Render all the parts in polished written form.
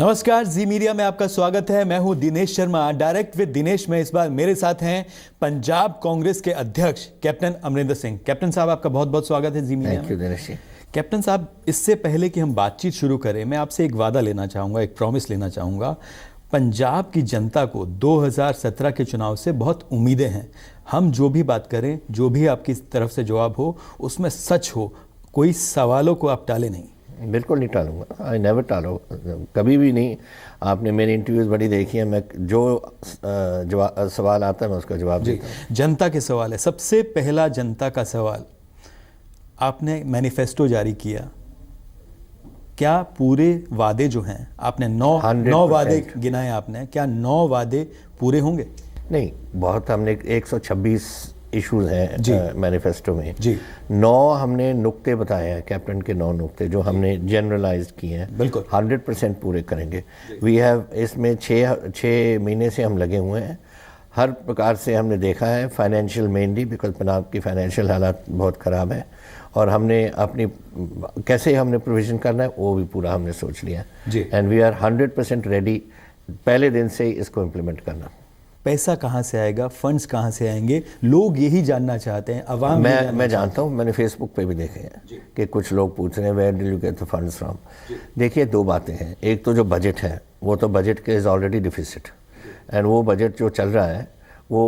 नमस्कार, जी मीडिया में आपका स्वागत है। मैं हूं दिनेश शर्मा, डायरेक्ट विद दिनेश में। इस बार मेरे साथ हैं पंजाब कांग्रेस के अध्यक्ष कैप्टन अमरिंदर सिंह। कैप्टन साहब, आपका बहुत बहुत स्वागत है जी मीडिया में। Thank you Dinesh ji. Captain साहब, इससे पहले कि हम बातचीत शुरू करें, मैं आपसे एक वादा लेना चाहूँगा, एक प्रॉमिस लेना चाहूँगा। पंजाब की जनता को 2017 के चुनाव से बहुत उम्मीदें हैं। हम जो भी बात करें, जो भी आपकी तरफ से जवाब हो, उसमें सच हो, कोई सवालों को आप टालें नहीं। बिल्कुल नहीं टालूंगा, आई नेवर टालो, कभी भी नहीं। आपने मेरी इंटरव्यूज़ बड़ी देखी है, मैं जो सवाल आता है मैं उसका जवाब देता हूँ। जनता के सवाल है, सबसे पहला जनता का सवाल। आपने मैनिफेस्टो जारी किया, क्या पूरे वादे जो हैं, आपने 9 वादे गिनाए आपने, क्या 9 वादे पूरे होंगे? नहीं, बहुत हमने 126 इश्यूज हैं मैनिफेस्टो में जी। 9 हमने नुक्ते बताए हैं, कैप्टन के 9 नुक्ते जो हमने जनरलाइज किए हैं, बिल्कुल 100% पूरे करेंगे। वी हैव इसमें 6 महीने से हम लगे हुए हैं। हर प्रकार से हमने देखा है, फाइनेंशियल मेनली बिकॉज पंजाब की फाइनेंशियल हालात बहुत ख़राब है, और हमने अपनी कैसे हमने प्रोविज़न करना है वो भी पूरा हमने सोच लिया है। एंड वी आर 100% रेडी पहले दिन से ही इसको इम्प्लीमेंट करना। पैसा कहाँ से आएगा, फंड्स कहाँ से आएंगे, लोग यही जानना चाहते हैं, अवाम। मैं जानता हूँ, मैंने फेसबुक पे भी देखे हैं कि कुछ लोग पूछ रहे हैं where did you get the funds from. देखिए, 2 बातें हैं। एक तो जो बजट है, वो तो बजट के इज़ ऑलरेडी डिफिसिट, एंड वो बजट जो चल रहा है वो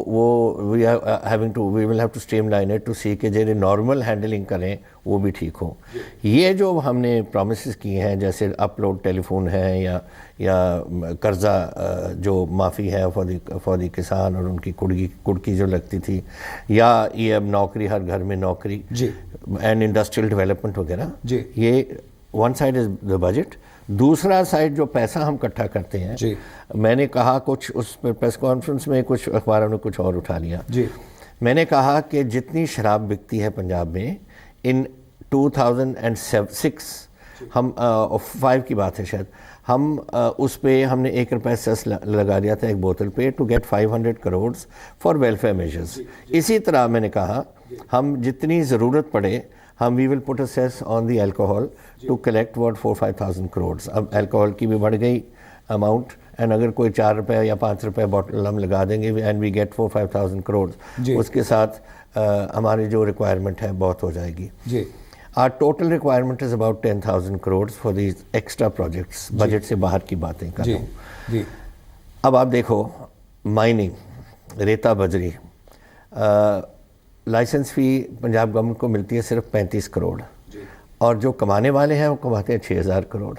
we will have to streamline it to see कि जो नॉर्मल हैंडलिंग करें वो भी ठीक हो। ये जो हमने प्रॉमिसेस किए हैं, जैसे अपलोड टेलीफोन है या कर्जा जो माफ़ी है फॉर द किसान और उनकी कुड़की जो लगती थी, या ये अब नौकरी, हर घर में नौकरी एंड इंडस्ट्रियल डेवलपमेंट वगैरह, ये one side is the budget. दूसरा साइड जो पैसा हम इकट्ठा करते हैं, मैंने कहा कुछ उस प्रेस कॉन्फ्रेंस में कुछ अखबारों ने कुछ और उठा लिया। मैंने कहा कि जितनी शराब बिकती है पंजाब में, इन 2006 हम 5 की बात है शायद, हम उस पे हमने 1 रुपये सेस लगा दिया था एक बोतल पे, to get 500 crore for welfare measures. इसी तरह मैंने कहा हम जितनी ज़रूरत पड़े हम we will put a cess on the alcohol to collect what 4-5,000 crore. अब अल्कोहल की भी बढ़ गई अमाउंट, एंड अगर कोई 4 रुपये या 5 रुपये बॉटल हम लगा देंगे एंड वी गेट 4-5,000 करोड़, उसके साथ हमारी जो रिक्वायरमेंट है बहुत हो जाएगी। Our total requirement is about 10,000 crores for these extra projects। Budget से बाहर की बातें कर रहा हूँ। अब आप देखो, माइनिंग, रेता बजरी, लाइसेंस फ़ी पंजाब गवर्नमेंट को मिलती है सिर्फ 35 करोड़, और जो कमाने वाले हैं वो कमाते हैं 6,000 crore.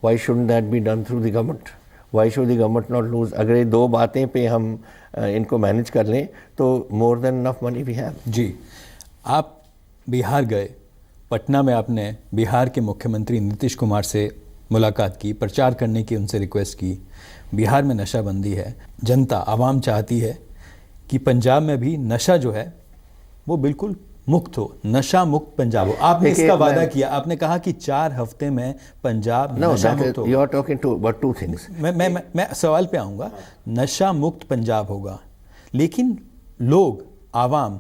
Why shouldn't that be done through the government? Why should the government not lose? अगर ये 2 बातें पे हम इनको मैनेज कर लें तो more than enough money we have. जी, आप बिहार गए, पटना में आपने बिहार के मुख्यमंत्री नीतीश कुमार से मुलाकात की, प्रचार करने की उनसे रिक्वेस्ट की। बिहार में नशाबंदी है, जनता आवाम चाहती है कि पंजाब में भी नशा जो है वो बिल्कुल मुक्त हो, नशा मुक्त पंजाब हो। आपने इसका वादा किया, आपने कहा कि 4 हफ्ते में पंजाब नशा मुक्त होगा। You are talking about 2 things। मैं सवाल पे आऊँगा। नशा मुक्त पंजाब होगा, लेकिन लोग, आवाम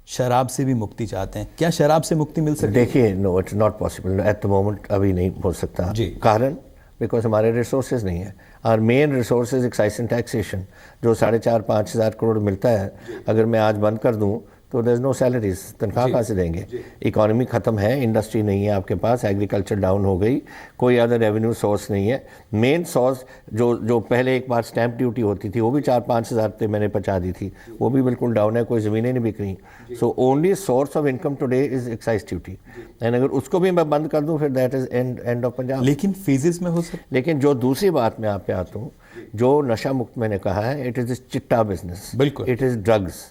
शराब से भी मुक्ति चाहते हैं। क्या शराब से मुक्ति मिल सकती है? देखिए, no, it's not possible at the moment, अभी नहीं हो सकता। कारण बिकॉज हमारे रिसोर्सेज नहीं है। Our main resources excise and taxation, जो 4,500-5 हज़ार करोड़ मिलता है, अगर मैं आज बंद कर दूं तो देयर इज नो सैलरीज, तनख्वाह कहाँ से देंगे? इकॉनमी ख़त्म है, इंडस्ट्री नहीं है आपके पास, एग्रीकल्चर डाउन हो गई, कोई अदर रेवेन्यू सोर्स नहीं है। मेन सोर्स जो पहले एक बार स्टैंप ड्यूटी होती थी वो भी 4-5 हज़ार पे मैंने पहुँचा दी थी, वो भी बिल्कुल डाउन है, कोई ज़मीनें नहीं बिक रही। So only source of income today is excise duty, and अगर उसको भी मैं बंद कर दूँ फिर that is end of Punjab. लेकिन फेजेस में हो सकता। लेकिन जो दूसरी बात मैं आप पे आता हूँ, जो नशा मुक्त मैंने कहा है, इट इज़ चिट्टा बिजनेस, बिल्कुल, इट इज़ ड्रग्स।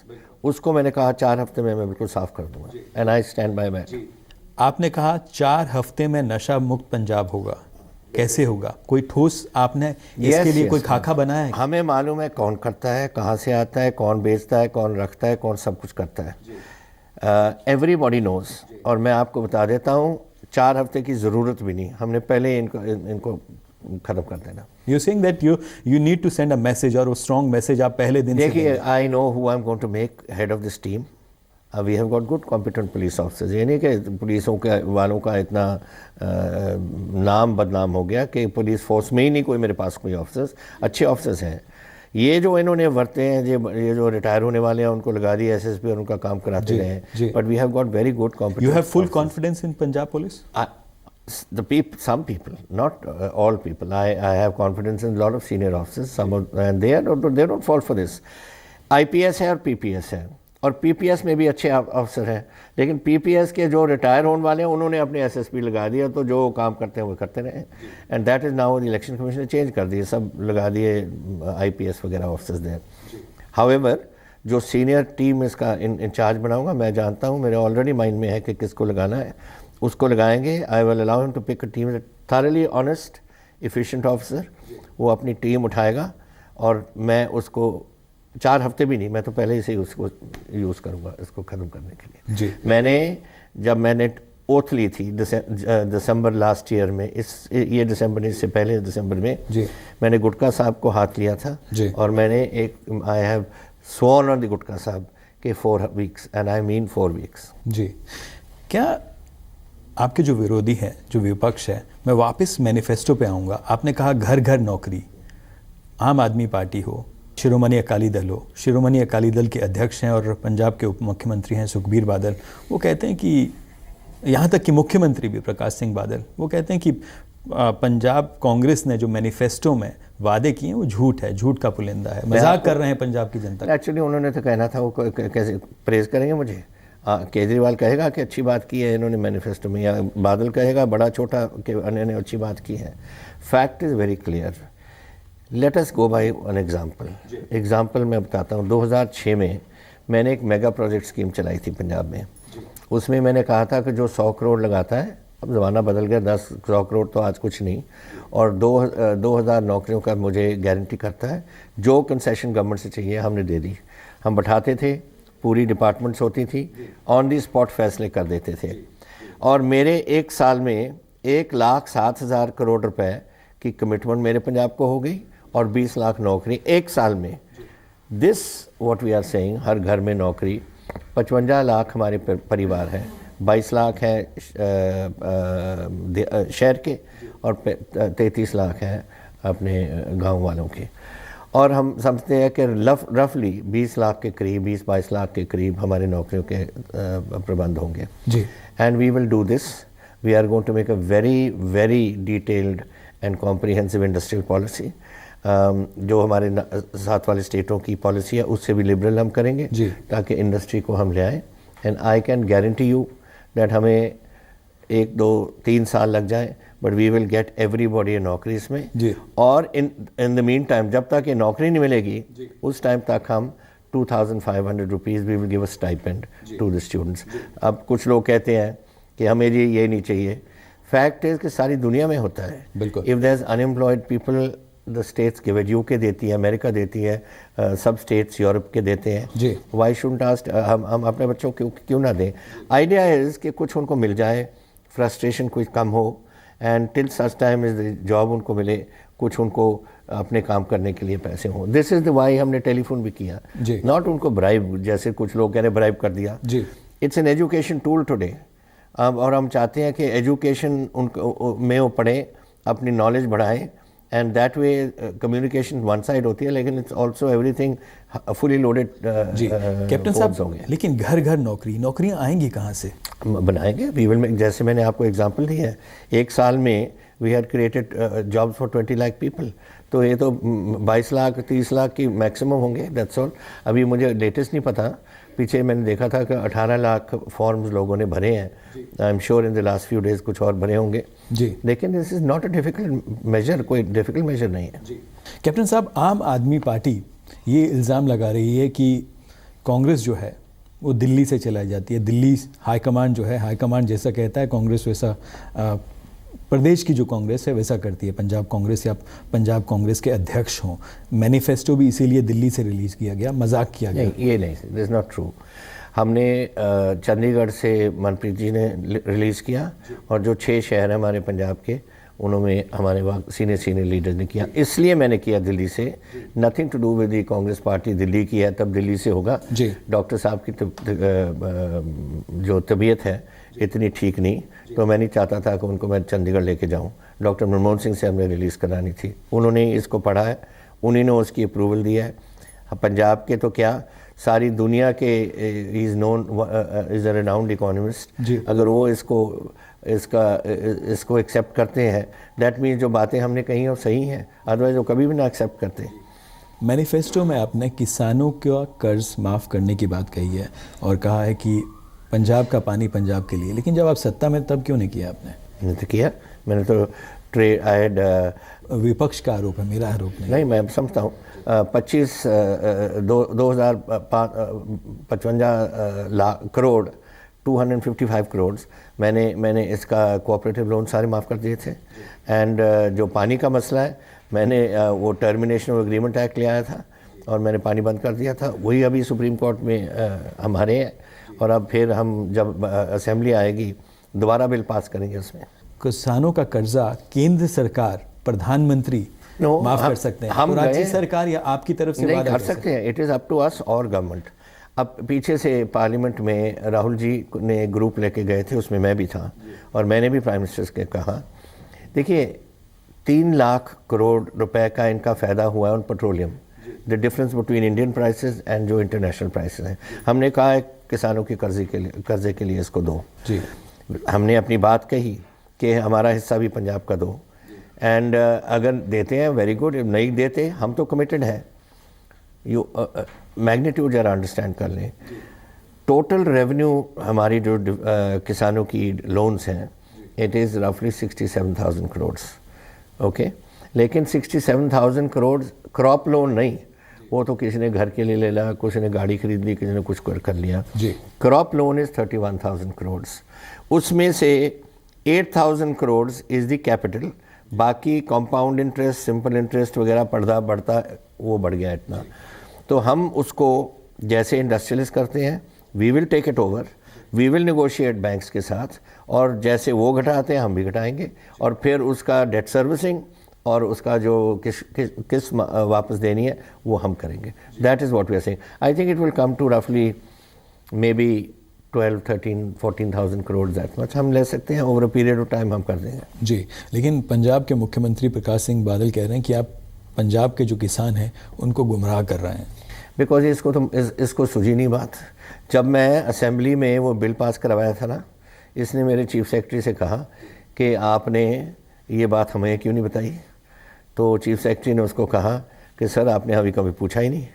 उसको मैंने कहा 4 हफ्ते में मैं बिल्कुल साफ कर दूंगा, and I stand by that. आपने कहा 4 हफ्ते में नशा मुक्त पंजाब होगा, कैसे होगा? कोई ठोस आपने इसके लिए कोई खाका बनाया है? हमें मालूम है कौन करता है, कहाँ से आता है, कौन बेचता है, कौन रखता है, कौन सब कुछ करता है। Everybody knows. और मैं आपको बता देता हूँ, 4 हफ्ते की ज़रूरत भी नहीं, हमने पहले इनको खत्म कर देना। You're saying that you need to send a message or a strong message आप पहले दिन से। देखिए, I know who I'm going to make head of this team, we have got good competent police officers. ये नहीं कि पुलिसों के वालों का इतना नाम बदनाम हो गया कि पुलिस फोर्स में ही नहीं कोई मेरे पास कोई ऑफिसर्स, अच्छे ऑफिसर्स हैं। ये जो इन्होंने वर्ते हैं, ये जो रिटायर होने वाले हैं उनको लगा दिया एसएसपी और उनका काम कराते रहे, but we have got very good competent. You have full confidence in Punjab police? Some people, not all people. I have confidence in a lot of senior officers. And they don't fall for this. IPS है और PPS है, और PPS में भी अच्छे अफसर हैं, लेकिन PPS के जो रिटायर होने वाले हैं उन्होंने अपने SSP लगा दिया, तो जो काम करते हैं वो करते रहे। And that is now the election commission ने चेंज कर दिए, सब लगा दिए IPS वगैरह ऑफिसर्स दें। हाउएवर जो सीनियर टीम इसका इंचार्ज बनाऊंगा, मैं जानता हूँ, मेरे ऑलरेडी माइंड में है कि किसको लगाना है, उसको लगाएंगे। I will allow him to pick a team thoroughly honest efficient officer. वो अपनी टीम उठाएगा और मैं उसको 4 हफ्ते भी नहीं, मैं तो पहले ही से उसको यूज़ करूँगा इसको ख़त्म करने के लिए। जी। जब मैंने ओथ ली थी दिसंबर लास्ट ईयर में, ये दिसंबर नहीं, इससे पहले दिसंबर में जी। मैंने गुटका साहब को हाथ लिया था जी। और मैंने I have sworn on the Gutka Sahib के 4 weeks, and I mean 4 weeks. जी। क्या आपके जो विरोधी हैं, जो विपक्ष है, मैं वापस मैनिफेस्टो पे आऊँगा, आपने कहा घर घर नौकरी, आम आदमी पार्टी हो, शिरोमणि अकाली दल हो, शिरोमणि अकाली दल के अध्यक्ष हैं और पंजाब के उप मुख्यमंत्री हैं सुखबीर बादल, वो कहते हैं कि यहाँ तक कि मुख्यमंत्री भी प्रकाश सिंह बादल, वो कहते हैं कि पंजाब कांग्रेस ने जो मैनिफेस्टो में वादे किए हैं वो झूठ है, झूठ का पुलिंदा है, मजाक कर रहे हैं पंजाब की जनता। एक्चुअली उन्होंने तो कहना था, वो कैसे प्रेज करेंगे मुझे? केजरीवाल कहेगा कि अच्छी बात की है इन्होंने मैनिफेस्टो में, या बादल कहेगा बड़ा छोटा कि इन्होंने अच्छी बात की है। Fact is very clear. Let us go by an example मैं बताता हूँ। 2006 में मैंने एक मेगा प्रोजेक्ट स्कीम चलाई थी पंजाब में। उसमें मैंने कहा था कि जो 100 करोड़ लगाता है, अब ज़माना बदल गया, 100 करोड़ तो आज कुछ नहीं, और 2000 नौकरियों का मुझे गारंटी करता है। जो कंसेशन गवर्नमेंट से चाहिए हमने दे दी। हम बैठाते थे, पूरी डिपार्टमेंट्स होती थी, ऑन दी स्पॉट फैसले कर देते थे, और मेरे 1 साल में 1,07,000 करोड़ रुपए की कमिटमेंट मेरे पंजाब को हो गई, और 20 लाख नौकरी 1 साल में। This what we are saying, हर घर में नौकरी। 55 लाख हमारे परिवार हैं, 22 लाख हैं शहर के, और 33 लाख हैं अपने गांव वालों के। और हम समझते हैं कि रफली 20 लाख के करीब, 20-22 लाख के करीब हमारे नौकरियों के प्रबंध होंगे। जी। And we will do this. We are going to make a very very detailed and comprehensive industrial policy. जो हमारे साथ वाले स्टेटों की पॉलिसी है उससे भी लिबरल हम करेंगे, ताकि इंडस्ट्री को हम ले आएँ। And I can guarantee you that हमें 1, 2, 3 साल लग जाए, but we will get everybody नौकरी इसमें। और इन द मीन टाइम, जब तक ये नौकरी नहीं मिलेगी, उस टाइम तक हम 2,500 rupees we will give a stipend to the students. अब कुछ लोग कहते हैं कि हमें ये नहीं चाहिए। फैक्ट है कि सारी दुनिया में होता है। If there is unemployed people, the states give it, UK देती है, अमेरिका देती है, सब स्टेट्स यूरोप के देते हैं। वाई शुडंट आस्क हम अपने बच्चों को क्यों ना दें? आइडिया इज़ कि कुछ उनको मिल जाए, फ्रस्ट्रेशन कुछ कम हो, and till such time is the job उनको मिले, कुछ उनको अपने काम करने के लिए पैसे हों। दिस इज़ द वाई हमने टेलीफोन भी किया, नॉट उनको ब्राइब, जैसे कुछ लोग कह रहे ब्राइब कर दिया। It's an education tool today. और हम चाहते हैं कि एजुकेशन उनको में वो पढ़ें, अपनी नॉलेज बढ़ाएं, and that way communication one side होती है, लेकिन it's also everything fully loaded. Captain साहब, लेकिन घर घर नौकरियां आएंगी कहाँ से? बनाएंगे। वी विल, जैसे मैंने आपको एग्जांपल दी है, 1 साल में we had created jobs for 20 lakh people. तो ये तो 22 लाख 30 लाख की मैक्सिमम होंगे, दैट्स ऑल। अभी मुझे लेटेस्ट नहीं पता, पीछे मैंने देखा था कि 18 लाख फॉर्म्स लोगों ने भरे हैं। I am sure in the last few days कुछ और भरे होंगे। लेकिन this is not a difficult measure, कोई डिफिकल्ट मेजर नहीं है। कैप्टन साहब, आम आदमी पार्टी ये इल्ज़ाम लगा रही है कि कांग्रेस जो है वो दिल्ली से चलाई जाती है, दिल्ली हाईकमान जो है, हाईकमान जैसा कहता है कांग्रेस वैसा प्रदेश की जो कांग्रेस है वैसा करती है। पंजाब कांग्रेस या पंजाब कांग्रेस के अध्यक्ष हों, मैनिफेस्टो भी इसीलिए दिल्ली से रिलीज़ किया गया, मजाक किया गया। ये नहीं, दिस इज़ नॉट ट्रू। हमने चंडीगढ़ से मनप्रीत जी ने रिलीज़ किया, और जो 6 शहर हैं हमारे पंजाब के, उन्होंने हमारे वहाँ सीनियर लीडर ने किया, इसलिए मैंने किया दिल्ली से, nothing to do with the Congress party. Delhi की है तब दिल्ली से होगा। डॉक्टर साहब की जो तबीयत है इतनी ठीक नहीं, तो मैं नहीं चाहता था कि उनको मैं चंडीगढ़ लेके जाऊं। डॉक्टर मनमोहन सिंह से हमने रिलीज़ करानी थी, उन्होंने इसको पढ़ा है, उन्हीं ने उसकी अप्रूवल दिया है। पंजाब के तो क्या, सारी दुनिया के is known is a renowned economist, अगर वो इसको एक्सेप्ट करते हैं, दैट मीन्स जो बातें हमने कही वो सही हैं, अदरवाइज वो कभी भी ना एक्सेप्ट करते। मैनिफेस्टो में आपने किसानों का कर्ज माफ़ करने की बात कही है और कहा है कि पंजाब का पानी पंजाब के लिए, लेकिन जब आप सत्ता में तब क्यों नहीं किया आपने? मैंने तो किया, मैंने तो विपक्ष का आरोप है, मेरा आरोप नहीं, मैं समझता हूँ 55 लाख करोड़ 255 करोड़ मैंने इसका कोऑपरेटिव लोन सारे माफ़ कर दिए थे। एंड जो पानी का मसला है, मैंने वो टर्मिनेशन ऑफ एग्रीमेंट एक्ट ले आया था और मैंने पानी बंद कर दिया था, वही अभी सुप्रीम कोर्ट में हमारे हैं, और अब फिर हम जब असेंबली आएगी दोबारा बिल पास करेंगे उसमें। किसानों का कर्जा केंद्र सरकार, प्रधानमंत्री माफ कर सकते हैं, हम राज्य सरकार या आपकी तरफ से नहीं कर सकते हैं, it is up to us और गवर्नमेंट। अब पीछे से पार्लियामेंट में राहुल जी ने ग्रुप लेके गए थे, उसमें मैं भी था और मैंने भी प्राइम मिनिस्टर के कहा, देखिए 3 लाख करोड़ रुपए का इनका फ़ायदा हुआ है उन petroleum, the difference between Indian prices and जो इंटरनेशनल प्राइसेस हैं। हमने कहा है किसानों के कर्जे के लिए इसको दो जी। हमने अपनी बात कही कि हमारा हिस्सा भी पंजाब का दो, एंड अगर देते हैं वेरी गुड, नहीं देते हम तो कमिटेड है। यू मैग्नीट्यूड जरा अंडरस्टैंड कर लें, टोटल रेवेन्यू हमारी जो किसानों की लोन्स हैं, इट इज़ रफली 67,000 करोड़, ओके। लेकिन 67,000 करोड़ क्रॉप लोन नहीं, वो तो किसी ने घर के लिए ले लिया, किसी ने गाड़ी खरीद ली, किसी ने कुछ कर लिया जी। क्रॉप लोन इज़ 31,000 करोड़, उसमें से 8,000 करोड़ इज़ द कैपिटल, बाकी कंपाउंड इंटरेस्ट, सिंपल इंटरेस्ट वगैरह बढ़ता वो बढ़ गया इतना। तो हम उसको जैसे इंडस्ट्रियलिस्ट करते हैं, we will take it over, we will negotiate banks के साथ, और जैसे वो घटाते हैं हम भी घटाएंगे, और फिर उसका डेट सर्विसिंग और उसका जो किस वापस देनी है वो हम करेंगे। That is what we are saying. I think it will come to रफली may be 12, 13, 14,000 crore, that much हम ले सकते हैं, over a period of time हम कर देंगे जी। लेकिन पंजाब के मुख्यमंत्री प्रकाश सिंह बादल कह रहे हैं कि आप पंजाब के जो किसान हैं उनको गुमराह कर रहे हैं। बिकॉज इसको सूझी नहीं बात। जब मैं असेंबली में वो बिल पास करवाया था ना, इसने मेरे चीफ सेक्रेटरी से कहा कि आपने ये बात हमें क्यों नहीं बताई, तो चीफ सेक्रेटरी ने उसको कहा कि सर आपने अभी कभी पूछा ही नहीं।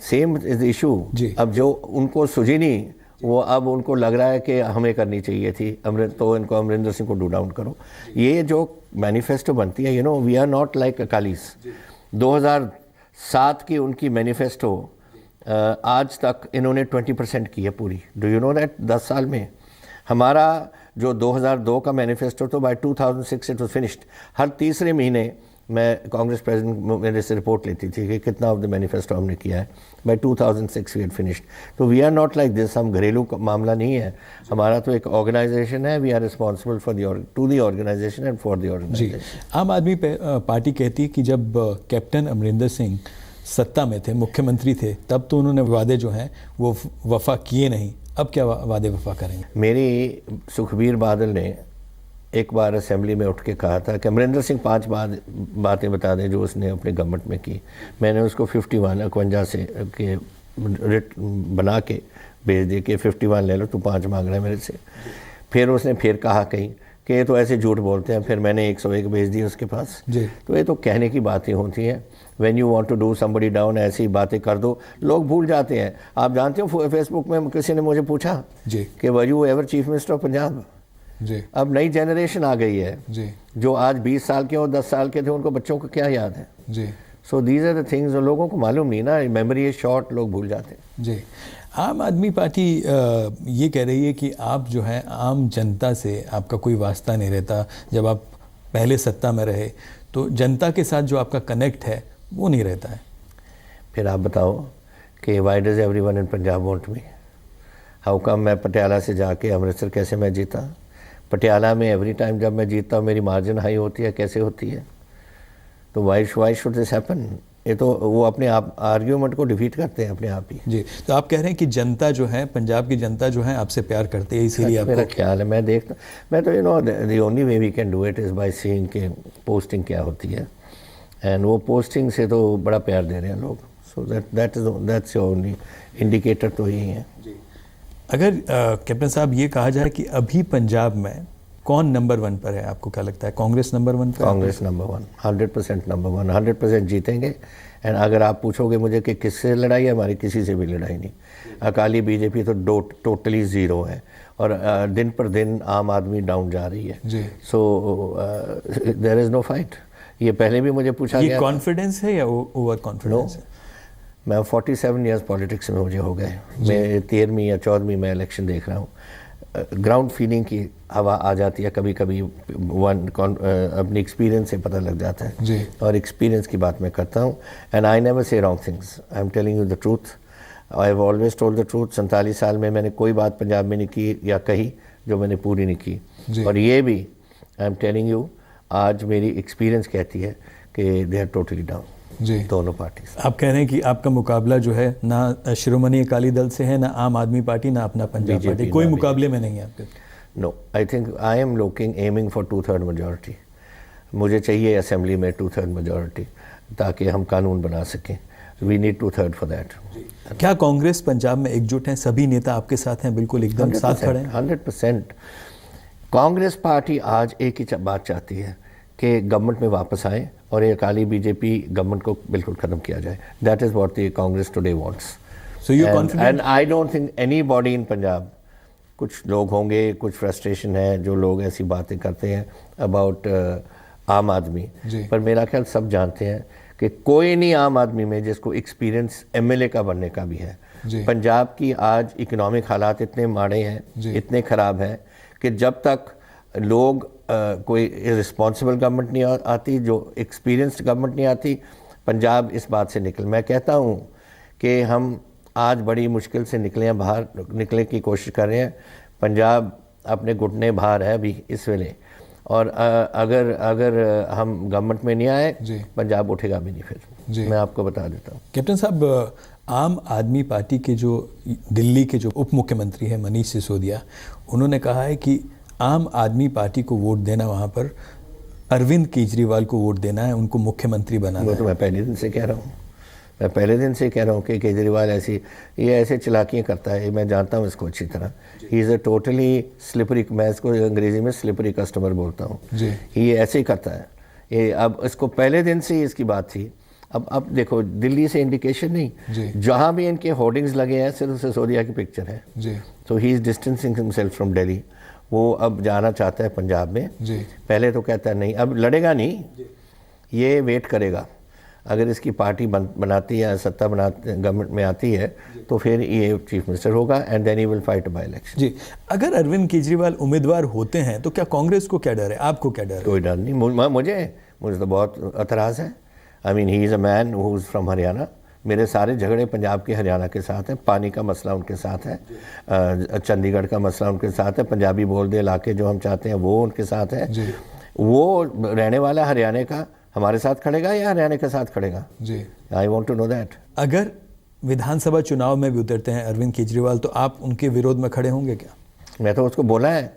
Same is the issue. अब जो उनको सूझी नहीं, वो अब उनको लग रहा है कि हमें करनी चाहिए थी, तो इनको अमरिंदर सिंह को डू डाउन करो। ये जो मैनिफेस्टो बनती है, we are not like Akalis. 2007 की उनकी मैनिफेस्टो आज तक इन्होंने 20% की है पूरी। डू यू नो दैट 10 साल में हमारा जो 2002 का मैनिफेस्टो, तो बाय 2006 इट वाज फिनिश्ड। हर तीसरे महीने मैं कांग्रेस प्रेसिडेंट मेरे से रिपोर्ट लेती थी कि कितना ऑफ द मैनिफेस्टो हमने किया है। By 2006 we had finished. तो we are not like this, हम घरेलू मामला नहीं है हमारा, तो एक ऑर्गेनाइजेशन है। We are responsible for the organisation and for the organisation. Aam Aadmi party कहती है कि जब कैप्टन अमरिंदर सिंह सत्ता में थे, मुख्यमंत्री थे, तब तो उन्होंने वादे जो हैं वो वफा किए नहीं, अब क्या वादे वफा करेंगे? मेरी सुखबीर बादल ने एक बार असेंबली में उठ के कहा था कि अमरिंदर सिंह 5 बातें बता दें जो उसने अपने गवर्नमेंट में की। मैंने उसको 51 से के रिट बना के भेज दिए कि 51 ले लो, तू 5 मांग रहा है मेरे से। फिर उसने फिर कहा कहीं कि ये तो ऐसे झूठ बोलते हैं, फिर मैंने 101 भेज दी उसके पास जी। तो ये तो कहने की बातें होती हैं। When you want to do somebody down, ऐसी बातें कर दो, लोग भूल जाते हैं। आप जानते हो फेसबुक में किसी ने मुझे पूछा जी कि were you ever chief minister of Punjab जी। अब नई जनरेशन आ गई है जी, जो आज 20 साल के और 10 साल के थे, उनको बच्चों को क्या याद है जी। So these are the things जो लोगों को मालूम नहीं ना, मेमोरी इज शॉर्ट, लोग भूल जाते हैं जी। आम आदमी पार्टी ये कह रही है कि आप जो है आम जनता से आपका कोई वास्ता नहीं रहता। जब आप पहले सत्ता में रहे तो जनता के साथ जो आपका कनेक्ट है वो नहीं रहता है। फिर आप बताओ कि why does everyone in Punjab want me? How come मैं पटियाला से जाके अमृतसर कैसे मैं जीता? पटियाला में एवरी टाइम जब मैं जीतता हूँ मेरी मार्जिन हाई होती है, कैसे होती है? तो वाई शुड दिस हैपन? ये तो वो अपने आप आर्ग्यूमेंट को डिफीट करते हैं अपने आप ही। जी, तो आप कह रहे हैं कि जनता जो है, पंजाब की जनता जो है आपसे प्यार करती है, इसीलिए मेरा आपको ख्याल है, मैं तो the only way we can do it is by seeing के पोस्टिंग क्या होती है, एंड वो पोस्टिंग से तो बड़ा प्यार दे रहे हैं लोग। सो दैट्स ओनली इंडिकेटर तो यही है। अगर कैप्टन साहब ये कहा जाए कि अभी पंजाब में कौन नंबर 1 पर है, आपको क्या लगता है? कांग्रेस नंबर 1 पर? कांग्रेस नंबर 1, 100% नंबर 1, 100% जीतेंगे। एंड अगर आप पूछोगे मुझे कि किससे लड़ाई है, हमारी किसी से भी लड़ाई नहीं। अकाली बीजेपी तो टोटली ज़ीरो है, और दिन पर दिन आम आदमी डाउन जा रही है। So there is no fight. ये पहले भी मुझे पूछा गया। ये कॉन्फिडेंस है या ओवर कॉन्फिडेंस है? मैं 47 ईयर्स पॉलिटिक्स में मुझे हो गए, मैं 13वीं या 14वीं में इलेक्शन देख रहा हूँ। ग्राउंड फीलिंग की हवा आ जाती है कभी कभी, अपनी एक्सपीरियंस से पता लग जाता है जी। और एक्सपीरियंस की बात मैं करता हूँ। And I never say wrong things, I am telling you the truth, I have always told the truth. 47 साल में मैंने कोई बात पंजाब में नहीं की या कही जो मैंने पूरी नहीं की। और ये भी आई एम टेलिंग यू, आज मेरी एक्सपीरियंस कहती है कि दे आर टोटली डाउन, जी, दोनों पार्टी। आप कह रहे हैं कि आपका मुकाबला जो है ना श्रोमणी अकाली दल से है, ना आम आदमी पार्टी, ना अपना पंजाब पार्टी, कोई मुकाबले में नहीं है आपके? No, I think I am aiming for 2/3 majority. मुझे चाहिए असेंबली में 2/3 मेजॉरिटी ताकि हम कानून बना सकें। We need 2/3 for that. क्या कांग्रेस पंजाब में एकजुट है? सभी नेता आपके साथ हैं, बिल्कुल एकदम साथ खड़े हैं? 100%। कांग्रेस पार्टी आज एक ही बात चाहती है कि गवर्नमेंट में वापस आए और ये अकाली बीजेपी गवर्नमेंट को बिल्कुल ख़त्म किया जाए। That is what the Congress today wants. So you confident? And I don't think anybody इन पंजाब, कुछ लोग होंगे, कुछ फ्रस्ट्रेशन है जो लोग ऐसी बातें करते हैं अबाउट आम आदमी, पर मेरा ख्याल सब जानते हैं कि कोई नहीं आम आदमी में जिसको एक्सपीरियंस एमएलए का बनने का भी है। पंजाब की आज इकोनॉमिक हालात इतने माड़े हैं, इतने ख़राब हैं कि जब तक लोग कोई रिस्पॉन्सिबल गवर्नमेंट नहीं आती, जो एक्सपीरियंस्ड गवर्नमेंट नहीं आती, पंजाब इस बात से मैं कहता हूँ कि हम आज बड़ी मुश्किल से निकले हैं, बाहर निकलने की कोशिश कर रहे हैं। पंजाब अपने घुटने बाहर है अभी इस वेले, और अगर हम गवर्नमेंट में नहीं आए, पंजाब उठेगा भी नहीं फिर। मैं आपको बता देता हूँ। कैप्टन साहब, आम आदमी पार्टी के जो दिल्ली के जो उप मुख्यमंत्री हैं मनीष सिसोदिया, उन्होंने कहा है कि आम आदमी पार्टी को वोट देना, वहाँ पर अरविंद केजरीवाल को वोट देना है, उनको मुख्यमंत्री बनाना है। वो तो मैं पहले दिन से कह रहा हूँ, कि केजरीवाल ऐसे चलाकियाँ करता है। मैं जानता हूँ इसको अच्छी तरह। ही इज़ अ टोटली स्लिपरी, मैं इसको अंग्रेज़ी में स्लिपरी कस्टमर बोलता हूँ। ये ऐसे ही करता है। ये अब इसको पहले दिन से ही इसकी बात थी। अब देखो, दिल्ली से इंडिकेशन नहीं, जहाँ भी इनके होर्डिंग्स लगे हैं सिर्फ सिसोदिया की पिक्चर है। तो he is distancing himself from Delhi. वो अब जाना चाहता है पंजाब में। पहले तो कहता है नहीं, अब लड़ेगा नहीं, ये वेट करेगा। अगर इसकी पार्टी बनाती है, सत्ता बनाती गवर्नमेंट में आती है, तो फिर ये चीफ मिनिस्टर होगा, and then he will fight by election. जी, अगर अरविंद केजरीवाल उम्मीदवार होते हैं तो क्या कांग्रेस को क्या डर है, आपको क्या डर है? कोई डर नहीं। मुझे तो बहुत एतराज़ है। I mean, he is a man who is from Haryana. मेरे सारे झगड़े पंजाब के हरियाणा के साथ हैं। पानी का मसला उनके साथ है, चंडीगढ़ का मसला उनके साथ है, पंजाबी बोल दे इलाके जो हम चाहते हैं वो उनके साथ है। वो रहने वाला हरियाणा का हमारे साथ खड़ेगा या हरियाणा के साथ खड़ेगा? I want to know that. अगर विधानसभा चुनाव में भी उतरते हैं अरविंद केजरीवाल, तो आप उनके विरोध में खड़े होंगे क्या? मैं तो उसको बोला है,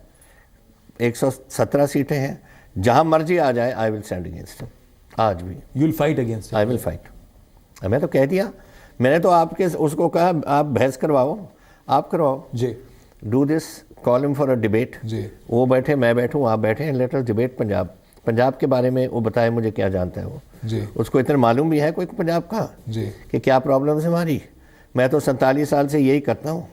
117 सीटें हैं, जहां मर्जी आ जाए, आई विल स्टैंड अगेंस्ट। आज भी you will fight against? I will fight. मैं तो कह दिया, मैंने तो उसको कहा आप बहस करवाओ, आप करवाओ। Do this, call him for a debate. वो बैठे, मैं बैठूं, आप बैठे, लेट अस डिबेट पंजाब के बारे में। वो बताए मुझे क्या जानता है वो। उसको इतना मालूम भी है कोई पंजाब का कि क्या प्रॉब्लम है हमारी। मैं तो 47 साल से यही करता हूँ।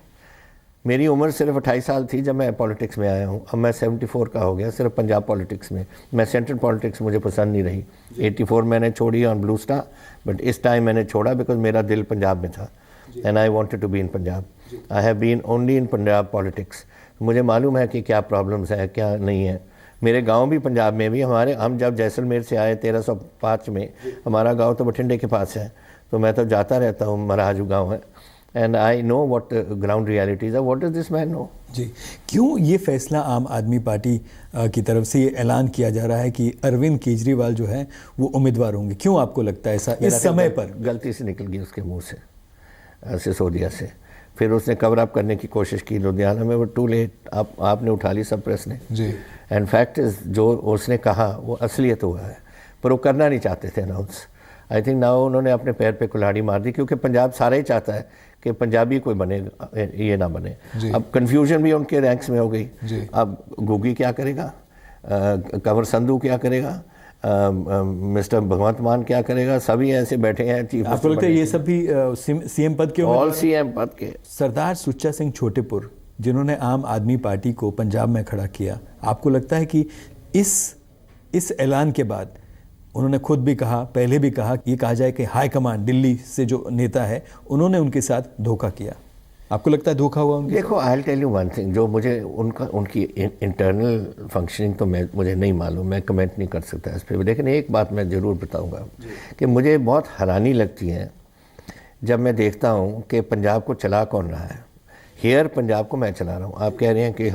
मेरी उम्र सिर्फ 28 साल थी जब मैं पॉलिटिक्स में आया हूँ। अब मैं 74 का हो गया सिर्फ पंजाब पॉलिटिक्स में। मैं सेंट्रल पॉलिटिक्स मुझे पसंद नहीं रही। 84 मैंने छोड़ी ऑन ब्लू स्टार, बट इस टाइम मैंने छोड़ा बिकॉज मेरा दिल पंजाब में था, and I wanted to be in Punjab. I have been only in Punjab politics. मुझे मालूम है कि क्या प्रॉब्लम्स है, क्या नहीं है। मेरे गांव भी पंजाब में भी, हम जब जैसलमेर से आए 1305 में, हमारा गांव तो बठिंडे के पास है, तो मैं तो जाता रहता हूँ। महाराजू गांव है, and I know what the ground realities are. What does this man know? जी, क्यों ये फैसला आम आदमी पार्टी की तरफ से ये ऐलान किया जा रहा है कि अरविंद केजरीवाल जो है वो उम्मीदवार होंगे? क्यों आपको लगता है ऐसा इस समय पर? गलती से निकल गई उसके मुंह से, सिसोदिया से। फिर उसने कवर अप करने की कोशिश की लुधियाना में, वो टू लेट। आपने उठा ली सब प्रेस ने जी। एंड फैक्ट इज जो उसने कहा वो असलियत हुआ है, पर वो करना नहीं चाहते थे अनाउंस। आई थिंक नाउ उन्होंने अपने पैर पे कुल्हाड़ी मार दी, क्योंकि पंजाब सारा ही चाहता है कि पंजाबी कोई बने, ये ना बने। अब कन्फ्यूजन भी उनके रैंक्स में हो गई। अब गुगी क्या करेगा, कंवर संधू क्या करेगा, मिस्टर भगवंत मान क्या करेगा, सभी ऐसे बैठे हैं चीफ। आपको लगता है ये सब भी सीएम पद के? ऑल सीएम पद के। सरदार सुच्चा सिंह छोटेपुर जिन्होंने आम आदमी पार्टी को पंजाब में खड़ा किया, आपको लगता है कि इस ऐलान के बाद उन्होंने खुद भी कहा, पहले भी कहा, ये कहा जाए कि हाई कमांड दिल्ली से जो नेता है उन्होंने उनके साथ धोखा किया? आपको लगता है धोखा हुआ उनके? देखो, I will tell you one thing, जो मुझे उनकी इंटरनल फंक्शनिंग तो मुझे नहीं मालूम, मैं कमेंट नहीं कर सकता इस पर, लेकिन एक बात मैं ज़रूर बताऊंगा कि मुझे बहुत हैरानी लगती है जब मैं देखता हूं कि पंजाब को चला कौन रहा है। हेयर पंजाब को मैं चला रहा हूं। आप कह रहे हैं कि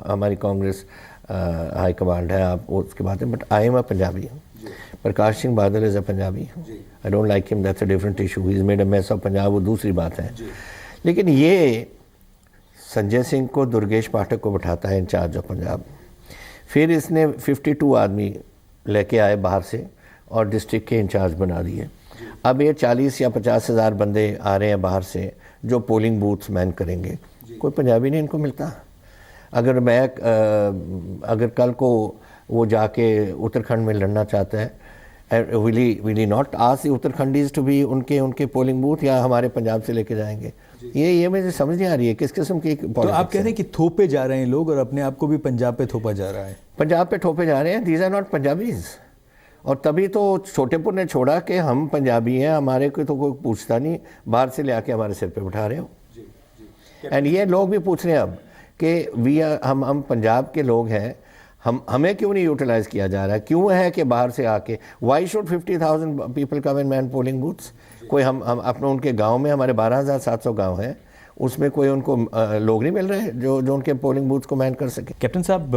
हमारी कांग्रेस हाई कमांड है, आप उसकी बात है, but I am a Punjabi. Prakash Singh Badal is a Punjabi. I don't like him, that's a different issue. He is made a mess of Punjab, वो दूसरी बात है। लेकिन ये संजय सिंह को, दुर्गेश पाठक को बैठाता है इंचार्ज ऑफ पंजाब। फिर इसने 52 आदमी लेके आए बाहर से और डिस्ट्रिक्ट के इंचार्ज बना दिए। अब ये 40 या 50 हज़ार बंदे आ रहे हैं बाहर से जो पोलिंग बूथ्स मैन करेंगे। कोई पंजाबी नहीं इनको मिलता। अगर कल को वो जाके उत्तराखंड में लड़ना चाहता है, will he not ask the Uttarakhandis to be उनके पोलिंग बूथ, या हमारे पंजाब से लेके जाएंगे? ये मुझे समझ नहीं आ रही है किस किस्म की। तो आप कह रहे हैं कि थोपे जा रहे हैं लोग और अपने आप को भी पंजाब पे थोपा जा रहा है? पंजाब पे थोपे जा रहे हैं। These are not Punjabis. और तभी तो छोटेपुर ने छोड़ा कि हम पंजाबी हैं, हमारे को तो कोई पूछता नहीं, बाहर से ले आके हमारे सिर पे बिठा रहे हो। एंड ये लोग भी पूछ रहे हैं अब कि हम पंजाब के लोग हैं, हमें क्यों नहीं यूटिलाइज किया जा रहा है? क्यों है कि बाहर से आके why should 50,000 people come and man polling booths? कोई हम अपने उनके गांव में, हमारे 12,700 गांव हैं, उसमें कोई उनको लोग नहीं मिल रहे जो उनके पोलिंग बूथ्स को मैन कर सके। कैप्टन साहब,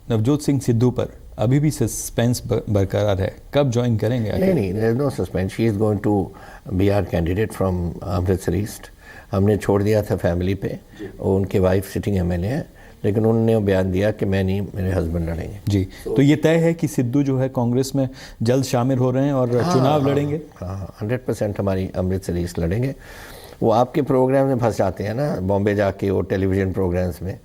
नवजोत सिंह सिद्धू पर अभी भी सस्पेंस बरकरार है, कब ज्वाइन करेंगे? नहीं, there is no suspense. She is going to be our candidate from Amritsar east. हमने छोड़ दिया था फैमिली पे, और उनके वाइफ सिटिंग एमएलए हैं, लेकिन उन्होंने बयान दिया कि मैं नहीं, मेरे हस्बैंड लड़ेंगे। जी, तो ये तय है कि सिद्धू जो है कांग्रेस में जल्द शामिल हो रहे हैं और चुनाव लड़ेंगे? हाँ, 100% हमारी अमृतसर ईस्ट लड़ेंगे। वो आपके प्रोग्राम में फंस जाते हैं ना, बॉम्बे जाके वो टेलीविज़न प्रोग्राम्स में,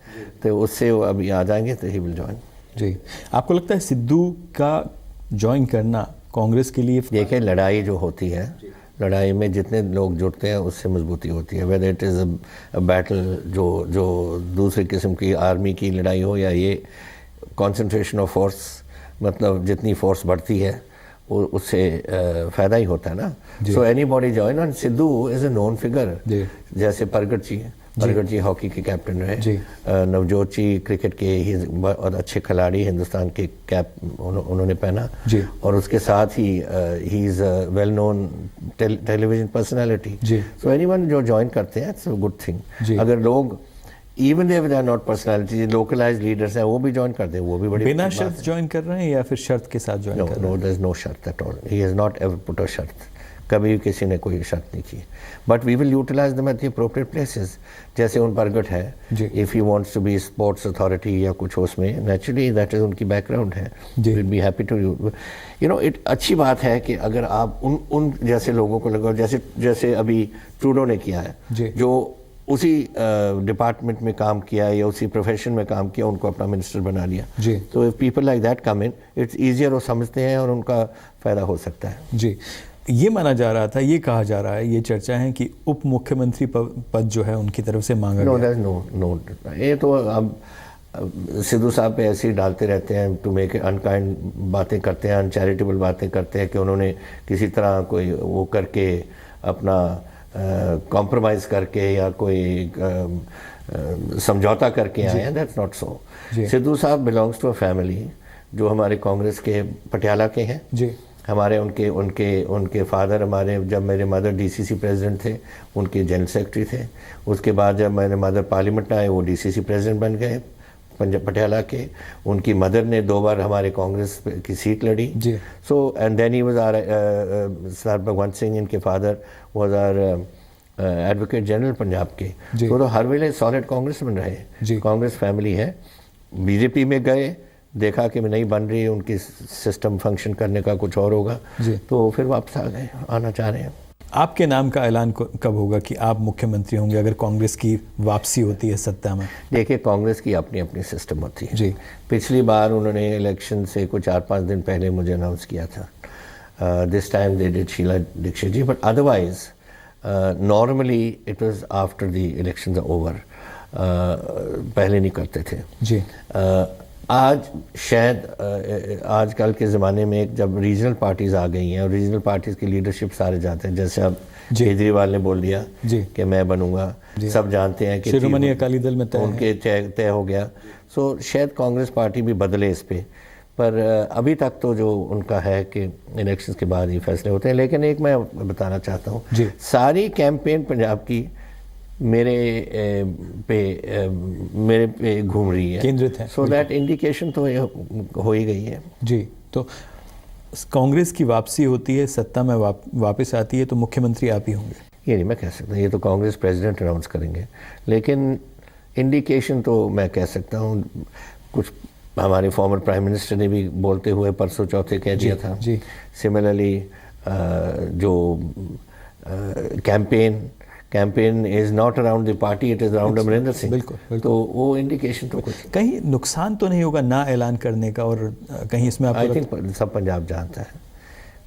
तो उससे वो अभी आ जाएंगे तो ही विल जॉइन। जी, आपको लगता है सिद्धू का ज्वाइन करना कांग्रेस के लिए? देखिए, लड़ाई जो होती है, लड़ाई में जितने लोग जुड़ते हैं उससे मजबूती होती है। Whether it is a battle जो दूसरी किस्म की आर्मी की लड़ाई हो, या ये कंसंट्रेशन ऑफ फोर्स, मतलब जितनी फोर्स बढ़ती है उससे फ़ायदा ही होता है ना। So any body join. And Sidhu is a known figure, जैसे प्रगट जी हॉकी के कैप्टन रहे, नवजोत जी क्रिकेट के और अच्छे खिलाड़ी, हिंदुस्तान के कैप उन्होंने पहना, और उसके साथ ही he is a well known television personality. So anyone जो ज्वाइन करते हैं, इट्स अ गुड थिंग। अगर लोग even they are not personality, localised leaders हैं, वो भी ज्वाइन कर दें, वो भी बड़ी बिना शर्त ज्वाइन कर रहे हैं या फिर शर्त के साथ ज्वाइन कर रहे हैं? नो, देयर इज नो शर्त at all. He has not ever put a शर्त। कभी भी किसी ने कोई शर्त नहीं की। But we will utilise them at the appropriate places. जैसे उन प्रगट है, if he wants to be sports authority या कुछ उसमें, नेचुरली दैट इज उनकी बैकग्राउंड है, will be happy to you know it. अच्छी बात है कि अगर आप उन जैसे लोगों को लगाओ, जैसे अभी ट्रूडो ने किया है, जो उसी डिपार्टमेंट में काम किया या उसी प्रोफेशन में काम किया, उनको अपना मिनिस्टर बना लिया। तो if people like that come in, it's easier, वो समझते हैं और उनका फ़ायदा हो सकता है। जी, ये माना जा रहा था, ये कहा जा रहा है, ये चर्चा है कि उप मुख्यमंत्री पद जो है उनकी तरफ से मांगा गया। नो, ये तो अब सिद्धू साहब पे ऐसे ही डालते रहते हैं, टू मेक अनकाइंड बातें करते हैं, अनचैरिटेबल बातें करते हैं कि उन्होंने किसी तरह कोई वो करके अपना कॉम्प्रोमाइज़ करके या कोई समझौता करके आए हैं। That's not so. सिद्धू साहब बिलोंग्स टू अ फैमिली जो हमारे कांग्रेस के पटियाला के हैं। हमारे उनके उनके उनके फादर हमारे, जब मेरे मदर डीसीसी प्रेसिडेंट थे, उनके जनरल सेक्रेटरी थे। उसके बाद जब मेरे मदर पार्लियामेंट आए, वो डीसीसी प्रेसिडेंट बन गए पटियाला के। उनकी मदर ने 2 बार हमारे कांग्रेस की सीट लड़ी। So and then he was our sir Bhagwant Singh, इनके father was our advocate general Punjab के। तो हर वेले सॉलिड कांग्रेस बन रहे, कांग्रेस फैमिली है। बीजेपी में गए, देखा कि नहीं बन रही है, उनकी सिस्टम फंक्शन करने का कुछ और होगा, तो फिर वापस आ गए, आना चाह रहे हैं। आपके नाम का ऐलान कब होगा कि आप मुख्यमंत्री होंगे अगर कांग्रेस की वापसी होती है सत्ता में? देखिए, कांग्रेस की अपनी अपनी सिस्टम होती है जी। पिछली बार उन्होंने इलेक्शन से कुछ 4-5 दिन पहले मुझे अनाउंस किया था। This time they did Sheila Dikshit ji, but otherwise normally it was after the elections are over. पहले नहीं करते थे जी। आज शायद आजकल के ज़माने में जब रीजनल पार्टीज़ आ गई हैं और रीजनल पार्टीज़ की लीडरशिप सारे जाते हैं, जैसे अब केजरीवाल ने बोल दिया कि मैं बनूंगा, सब जानते हैं कि शिरोमणि अकाली दल में उनके तय हो गया। सो शायद कांग्रेस पार्टी भी बदले इस पर, पर अभी तक तो जो उनका है कि इलेक्शंस के बाद ही फैसले होते हैं। लेकिन एक मैं बताना चाहता हूँ, सारी कैंपेन पंजाब की मेरे पे घूम रही है, केंद्रित है। सो दैट इंडिकेशन तो हो ही गई है जी। तो कांग्रेस की वापसी होती है, सत्ता में वापस आती है, तो मुख्यमंत्री आप ही होंगे? ये नहीं मैं कह सकता, ये तो कांग्रेस प्रेसिडेंट अनाउंस करेंगे। लेकिन इंडिकेशन तो मैं कह सकता हूँ, कुछ हमारे फॉर्मर प्राइम मिनिस्टर ने भी बोलते हुए परसों चौथे कह दिया था। सिमिलरली जो campaign is not around the party, it is around Amarinder Singh. बिल्कुल। तो वो इंडिकेशन तो कुछ कहीं नुकसान तो नहीं होगा ना ऐलान करने का, और कहीं इसमें आई थिंक सब पंजाब जानता है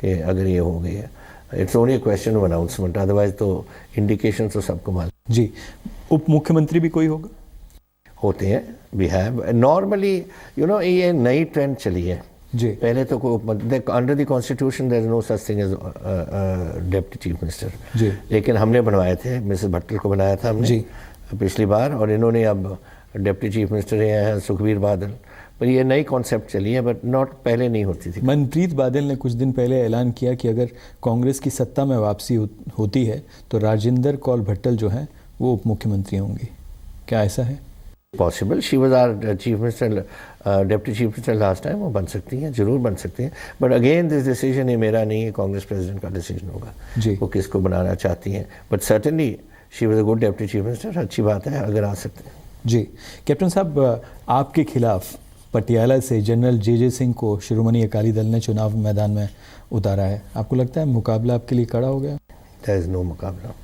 कि अगर ये हो गई है, it's only question of announcement, otherwise तो इंडिकेशन तो सबको मालूम जी। उप मुख्यमंत्री भी कोई होगा? होते हैं, we have normally, you know, ये नई ट्रेंड चली है जी। पहले तो under the constitution there is no such thing as deputy chief minister जी। लेकिन हमने बनवाए थे, मिसेस भट्टल को बनाया था हमने जी। पिछली बार, और इन्होंने अब डिप्टी चीफ मिनिस्टर हैं सुखबीर बादल। पर ये नई कॉन्सेप्ट चली है, बट नॉट पहले नहीं होती थी। मनप्रीत बादल ने कुछ दिन पहले ऐलान किया कि अगर कांग्रेस की सत्ता में वापसी होती है तो राजेंद्र कौल भट्टल जो है वो उप मुख्यमंत्री होंगी। क्या ऐसा है possible? She was our chief minister, deputy chief minister last time, वो बन सकती हैं, जरूर बन सकती हैं। बट अगेन दिस डिसीजन ये मेरा नहीं है, कांग्रेस प्रेसिडेंट का डिसीजन होगा जी। वो किसको बनाना चाहती हैं, but certainly she was a good deputy chief minister, अच्छी बात है अगर आ सकते हैं जी। कैप्टन साहब, आपके खिलाफ पटियाला से जनरल जे सिंह को शिरोमणि अकाली दल ने चुनाव मैदान में उतारा है, आपको लगता है मुकाबला आपके लिए कड़ा हो गया? देयर इज नो मुकाबला।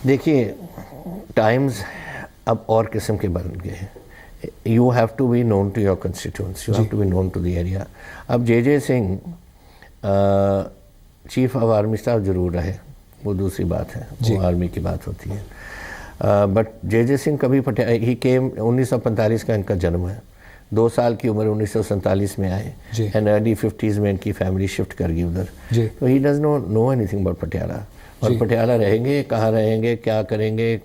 देखिए, टाइम्स अब और किस्म के बन गए हैं। You have to be known to your constituents, you have to be known to the area. अब J Singh chief of army staff जरूर रहे, वो दूसरी बात है, वो आर्मी की बात होती है। बट जे सिंह कभी ही केम 1945 का इनका जन्म है, 2 साल की उम्र 1947 में आए, एंड अर्ली 50s में इनकी फैमिली शिफ्ट कर गई उधर। तो he does not know anything about Patiala. और पटियाला रहेंगे, कहाँ रहेंगे, क्या करेंगे,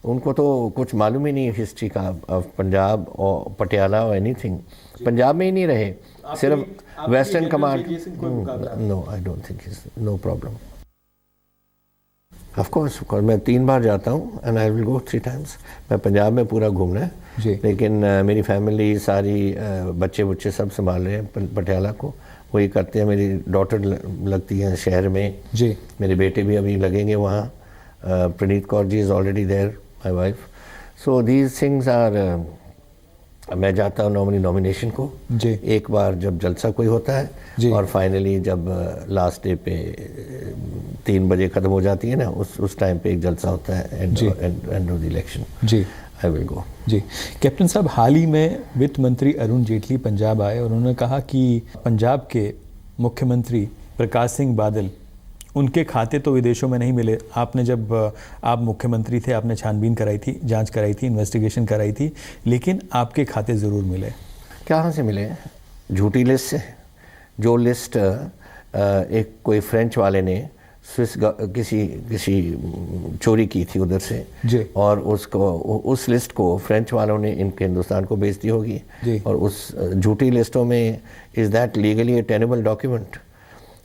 उनको तो कुछ मालूम ही नहीं हिस्ट्री का, पंजाब और पटियाला और एनीथिंग। पंजाब में ही नहीं रहे, सिर्फ western command. No, I don't think, no problem. Of course मैं 3 बार जाता हूँ, and I will go 3 times। मैं पंजाब में पूरा घूमना है, लेकिन मेरी फैमिली सारी बच्चे सब संभाल रहे हैं पटियाला को, वही करते हैं। मेरी डॉटर लगती है शहर में जी, मेरे बेटे भी अभी लगेंगे वहाँ। Praneet Kaur ji is already there, my wife. So these things are, मैं जाता हूँ नॉर्मली नॉमिनेशन को जी, एक बार जब जलसा कोई होता है, और फाइनली जब लास्ट डे पे 3 बजे ख़त्म हो जाती है ना, उस टाइम पे एक जलसा होता है, एंड ऑफ द इलेक्शन जी, आई विल गो जी। कैप्टन साहब, हाल ही में वित्त मंत्री अरुण जेटली पंजाब आए और उन्होंने कहा कि पंजाब के मुख्यमंत्री प्रकाश सिंह बादल, उनके खाते तो विदेशों में नहीं मिले। आपने जब आप मुख्यमंत्री थे, आपने छानबीन कराई थी, जांच कराई थी, इन्वेस्टिगेशन कराई थी, लेकिन आपके खाते ज़रूर मिले। कहाँ से मिले? झूठी लिस्ट से। जो लिस्ट एक कोई फ्रेंच वाले ने स्विस किसी चोरी की थी उधर से जी, और उस लिस्ट को फ्रेंच वालों ने इनके हिंदुस्तान को बेच दी होगी, और उस झूठी लिस्टों में is that legally a tenable document?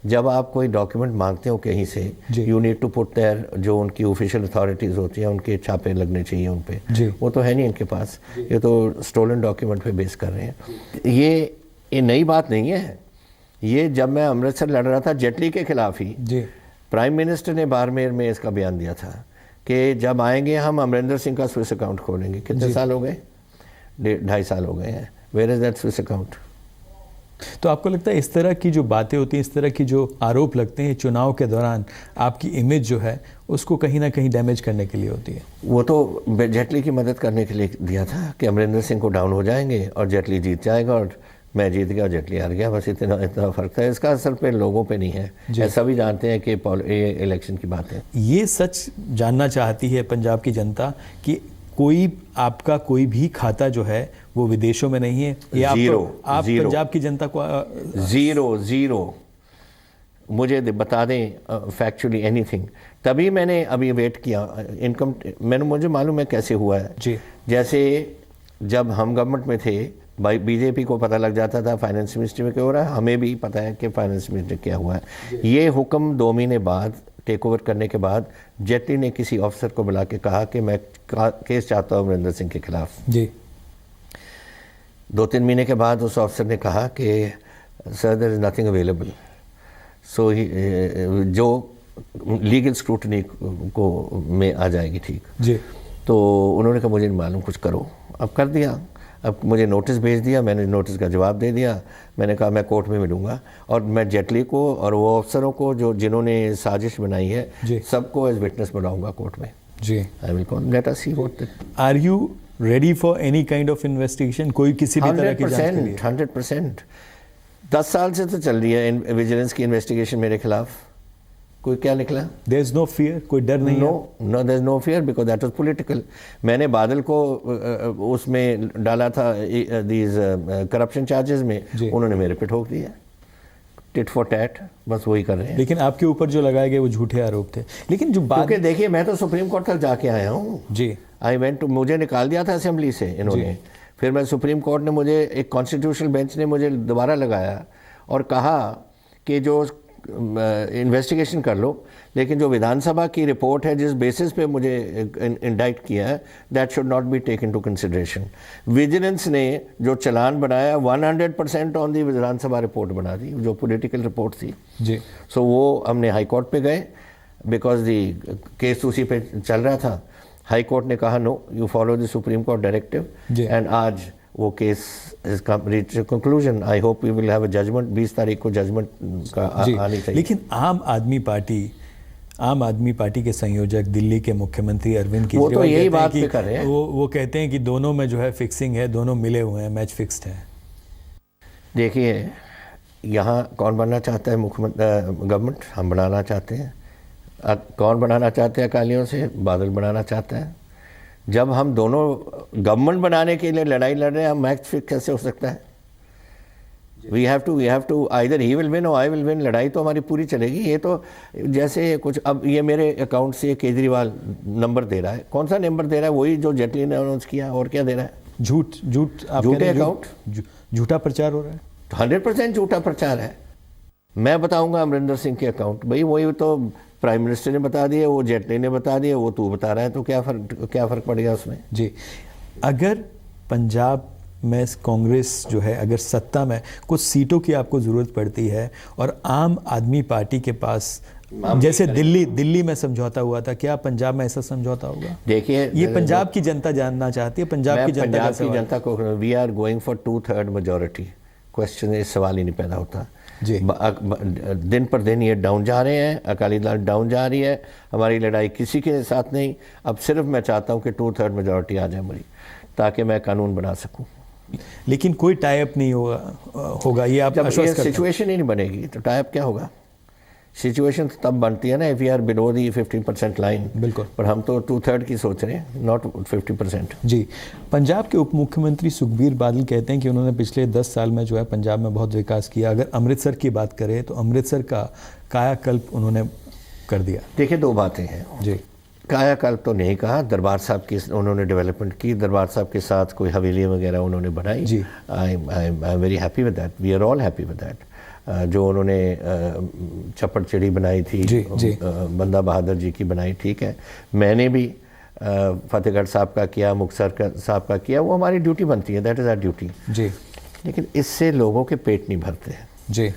जब आप कोई डॉक्यूमेंट मांगते हो कहीं से, you need to put there, जो उनकी ऑफिशियल अथॉरिटीज़ होती हैं उनके छापे लगने चाहिए उन पे, वो तो है नहीं इनके पास, ये तो स्टोलन डॉक्यूमेंट पे बेस कर रहे हैं। ये नई बात नहीं है। ये जब मैं अमृतसर लड़ रहा था जेटली के खिलाफ ही, प्राइम मिनिस्टर ने बाड़मेर में इसका बयान दिया था कि जब आएंगे हम अमरिंदर सिंह का स्विस अकाउंट खोलेंगे। कितने साल हो गए? 2.5 साल हो गए हैं। Where is that Swiss account? तो आपको लगता है इस तरह की जो बातें होती हैं, इस तरह की जो आरोप लगते हैं चुनाव के दौरान, आपकी इमेज जो है उसको कहीं ना कहीं डैमेज करने के लिए होती है? वो तो जेटली की मदद करने के लिए दिया था कि अमरिंदर सिंह को डाउन हो जाएंगे और जेटली जीत जाएगा और मैं जीत गया और जेटली हार गया, बस इतना फ़र्क था। इसका असर पे लोगों पे नहीं है, ऐसा भी जानते हैं कि ये इलेक्शन की बात है। ये सच जानना चाहती है पंजाब की जनता कि आपका कोई भी खाता जो है वो विदेशों में नहीं है? ये आप पंजाब की जनता को ज़ीरो मुझे बता दें फैक्चुअली एनीथिंग, तभी मैंने अभी वेट किया। इनकम मुझे मालूम है कैसे हुआ है जी। जैसे जब हम गवर्नमेंट में थे, बीजेपी को पता लग जाता था फाइनेंस मिनिस्ट्री में क्या हो रहा है, हमें भी पता है कि फाइनेंस मिनिस्ट्री क्या हुआ है। ये हुक्म 2 महीने बाद टेक ओवर करने के बाद जेटली ने किसी ऑफिसर को बुला के कहा कि मैं केस चाहता हूँ अमरिंदर सिंह के खिलाफ। जी। 2-3 महीने के बाद उस ऑफिसर ने कहा कि sir there is nothing available, so जो लीगल स्क्रूटनी को में आ जाएगी। ठीक जी। तो उन्होंने कहा मुझे नहीं मालूम, कुछ करो। अब कर दिया, अब मुझे नोटिस भेज दिया, मैंने नोटिस का जवाब दे दिया। मैंने कहा मैं कोर्ट में मिलूंगा और मैं जेटली को और वो अफसरों को जिन्होंने साजिश बनाई है सबको एज विटनेस बनाऊंगा कोर्ट में। जी। I will call, let us see what. Are you ready for any kind of investigation? कोई किसी भी तरह की जांच के लिए? 100%। 10 साल से तो चल रही है विजिलेंस की इन्वेस्टिगेशन मेरे खिलाफ। कोई क्या निकला? There is no fear, कोई डर नहीं है? No, there is no fear because that was political. मैंने बादल को उसमें डाला था these corruption charges में, उन्होंने मेरे पे ठोक दिया। टिट फॉर टैट, बस वही कर रहे हैं। लेकिन आपके ऊपर जो लगाए गए वो झूठे आरोप थे। लेकिन जो बात, क्योंकि देखिए मैं तो सुप्रीम कोर्ट तक जाके आया हूँ जी। मुझे निकाल दिया था असेंबली से इन्होंने, फिर मैं सुप्रीम कोर्ट ने मुझे, एक कॉन्स्टिट्यूशनल बेंच ने मुझे दोबारा लगाया और कहा कि जो इन्वेस्टिगेशन कर लो, लेकिन जो विधानसभा की रिपोर्ट है जिस बेसिस पे मुझे इंडाइट किया है, that should not be taken to consideration. Vigilance ने जो चालान बनाया 100% ऑन दी विधानसभा रिपोर्ट बना दी, जो पॉलिटिकल रिपोर्ट थी जी। सो वो हमने हाई कोर्ट पे गए बिकॉज दी केस उसी पे चल रहा था। हाई कोर्ट ने कहा no, you follow the supreme court directive, and आज वो case is reach conclusion. I hope we will have a judgement, 20 तारीख को जजमेंट का आनी चाहिए। लेकिन आम आदमी पार्टी के संयोजक दिल्ली के मुख्यमंत्री अरविंद केजरीवाल, वो तो यही बात पे कर रहे हैं। वो कहते हैं कि दोनों में जो है फिक्सिंग है, दोनों मिले हुए हैं, मैच फिक्स्ड है। देखिए यहाँ कौन बनना चाहता है गवर्नमेंट? हम बनाना चाहते हैं। कौन बनाना चाहते हैं अकालियों से? बादल बनाना चाहता है। जब हम दोनों गवर्नमेंट बनाने के लिए लड़ाई लड़ रहे हैं, हम मैच फिक्स कैसे हो सकता है? We have to either he will win और आई विल विन। लड़ाई तो हमारी पूरी चलेगी। ये तो जैसे कुछ, अब ये मेरे अकाउंट से केजरीवाल नंबर दे रहा है, कौन सा नंबर दे रहा है? वही जो जेटली ने अनाउंस किया, और क्या दे रहा है? झूठे अकाउंट, झूठा प्रचार हो रहा है। 100% झूठा प्रचार है। मैं बताऊंगा अमरिंदर सिंह के अकाउंट, भाई वही तो प्राइम मिनिस्टर ने बता दिया, वो जेटली ने बता दिया, वो तू बता रहा है, तो क्या फ़र्क पड़ेगा उसमें? जी। अगर पंजाब में कांग्रेस जो है, अगर सत्ता में कुछ सीटों की आपको ज़रूरत पड़ती है और आम आदमी पार्टी के पास, जैसे दिल्ली में समझौता हुआ था, क्या पंजाब में ऐसा समझौता होगा? देखिए ये पंजाब की जनता जानना चाहती है। पंजाब की जनता को, we are going for 2/3 majority. Question, इस सवाल ही नहीं पैदा होता जी। दिन पर दिन ये डाउन जा रहे हैं, अकाली दल डाउन जा रही है। हमारी लड़ाई किसी के साथ नहीं, अब सिर्फ मैं चाहता हूँ कि 2/3 मेजॉरिटी आ जाए मेरी, ताकि मैं कानून बना सकूँ। लेकिन कोई टाई अप नहीं होगा ये आप आश्वस्त करते हैं? सिचुएशन ही नहीं बनेगी तो टाई अप क्या होगा? सिचुएशन तब बनती है ना if you are below the 50% line. बिल्कुल। पर हम तो 2/3 की सोच रहे हैं, नॉट 50%। जी। पंजाब के उप मुख्यमंत्री सुखबीर बादल कहते हैं कि उन्होंने पिछले 10 साल में जो है पंजाब में बहुत विकास किया। अगर अमृतसर की बात करें तो अमृतसर का कायाकल्प उन्होंने कर दिया। देखिए 2 बातें हैं जी। कायाकल्प तो नहीं कहा, दरबार साहब की उन्होंने डेवलपमेंट की, दरबार साहब के साथ कोई हवेली वगैरह उन्होंने बनाई। जी। I am very happy with that, we are all happy with that. जो उन्होंने चप्पड़ चिड़ी बनाई थी, बंदा बहादुर जी की बनाई, ठीक है। मैंने भी फतेहगढ़ साहब का किया, मुक्तसर साहब का किया, वो हमारी ड्यूटी बनती है, दैट इज़ आवर ड्यूटी जी। लेकिन इससे लोगों के पेट नहीं भरते हैं जी।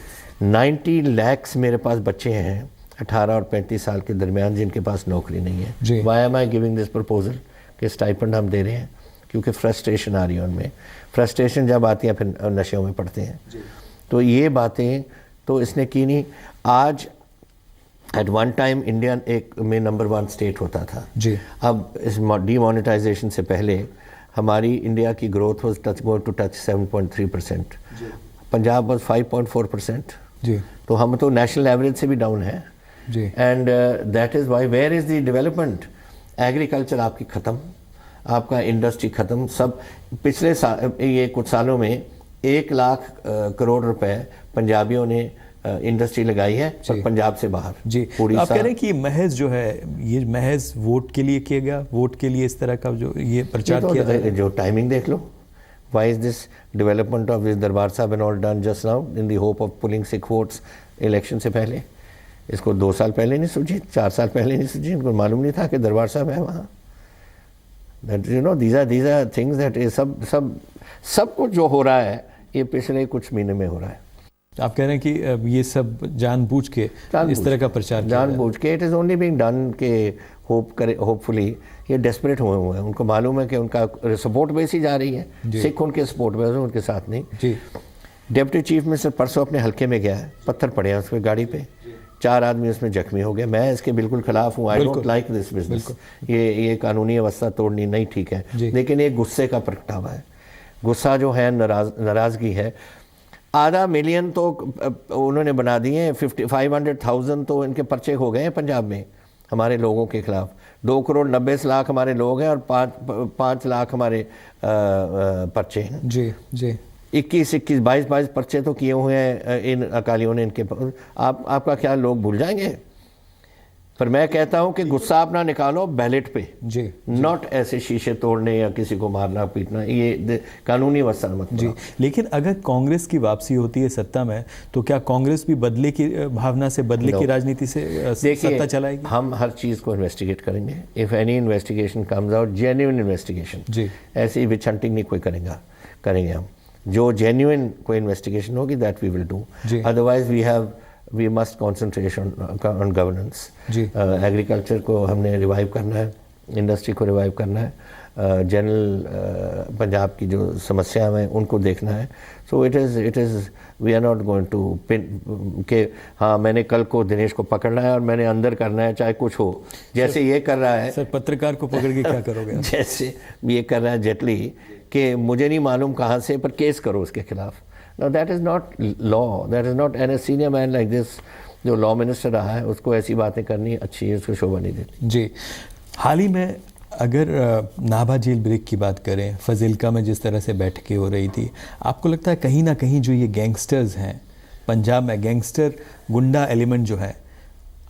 90 लाख मेरे पास बच्चे हैं 18 और 35 साल के दरमियान जिनके पास नौकरी नहीं है। Why am I giving this proposal कि स्टाइपेंड हम दे रहे हैं, क्योंकि फ्रस्ट्रेशन आ रही है उनमें। फ्रस्ट्रेशन जब आती है फिर नशेों में पड़ते हैं। तो ये बातें तो इसने की नहीं। आज एट वन टाइम इंडिया एक में नंबर 1 स्टेट होता था जी। अब इस डीमोनेटाइजेशन से पहले हमारी इंडिया की growth was going to touch 7.3%, Punjab was 5.4%। जी। तो हम तो नेशनल एवरेज से भी डाउन है जी। And that is why where is the development. Agriculture आपकी ख़त्म, आपका इंडस्ट्री ख़त्म। सब पिछले ये कुछ सालों में 1 लाख करोड़ रुपए पंजाबियों ने इंडस्ट्री लगाई है, पर पंजाब से बाहर। जी। आप कह रहे हैं कि महज जो है ये महज वोट के लिए किया गया, वोट के लिए इस तरह का जो ये प्रचार किया गया। जो टाइमिंग देख लो, why is this development of this Darbar Sahib and all done just now in the hope of pulling Sikh votes election से पहले। इसको 2 साल पहले नहीं सूझी, 4 साल पहले नहीं सूझी, इनको मालूम नहीं था कि दरबार साहब है वहाँ। That you know these are things that सब कुछ जो हो रहा है ये पिछले कुछ महीने में हो रहा है। आप कह रहे हैं कि ये सब जानबूझ के इस तरह का प्रचार जानबूझ के it is only being done के होपफुली ये डेस्परेट हुए हैं। उनको मालूम है कि उनका सपोर्ट बेस ही जा रही है, सिख उनके सपोर्ट बेस है, उनके साथ नहीं जी। डिप्टी चीफ मिनिस्टर परसों अपने हल्के में गया है, पत्थर पड़े हैं उस पर गाड़ी पे, 4 आदमी उसमें जख्मी हो गए। मैं इसके बिल्कुल खिलाफ हूँ। आई डोंट लाइक दिस बिजनेस। ये कानूनी अवस्था तोड़नी नहीं ठीक है, लेकिन ये गुस्से का प्रगटावा है। गुस्सा जो है, नाराज़गी है। 0.5 मिलियन तो उन्होंने बना दिए हैं, 500,000 तो इनके पर्चे हो गए हैं पंजाब में हमारे लोगों के खिलाफ। 2 करोड़ 90 लाख हमारे लोग हैं और 5 लाख हमारे पर्चे हैं। जी जी। 21, 22 पर्चे तो किए हुए हैं इन अकालियों ने इनके। आपका ख्याल लोग भूल जाएंगे? पर मैं कहता हूं कि गुस्सा अपना निकालो बैलेट पे जी, नॉट ऐसे शीशे तोड़ने या किसी को मारना पीटना, ये कानूनी वसन मत जी। लेकिन अगर कांग्रेस की वापसी होती है सत्ता में, तो क्या कांग्रेस भी बदले की भावना से, बदले की राजनीति से सत्ता चलाएगी? हम हर चीज़ को इन्वेस्टिगेट करेंगे। If any investigation comes out, genuine investigation जी, ऐसी विच हंटिंग नहीं कोई करेंगे हम। जो जेन्युइन कोई इन्वेस्टिगेशन होगी that we will do. Otherwise we must concentrate on governance. Agriculture को हमने रिवाइव करना है, इंडस्ट्री को रिवाइव करना है, जनरल पंजाब की जो समस्या हैं उनको देखना है। So it is we are not going to pin के हाँ मैंने कल को दिनेश को पकड़ना है और मैंने अंदर करना है चाहे कुछ हो, जैसे ये कर रहा है। सर पत्रकार को पकड़ के क्या करोगे? जैसे ये कर रहा है जेटली कि मुझे नहीं मालूम कहाँ से, पर केस करो उसके खिलाफ। Now that is not law, that is not, and a senior man like this जो लॉ मिनिस्टर रहा है उसको ऐसी बातें करनी अच्छी है, उसको शोभा नहीं देती। जी। हाल ही में अगर नाभा जेल ब्रेक की बात करें, फजीलका में जिस तरह से बैठकें हो रही थी, आपको लगता है कहीं ना कहीं जो ये गैंगस्टर्स हैं पंजाब में, गैंगस्टर गुंडा एलिमेंट जो है,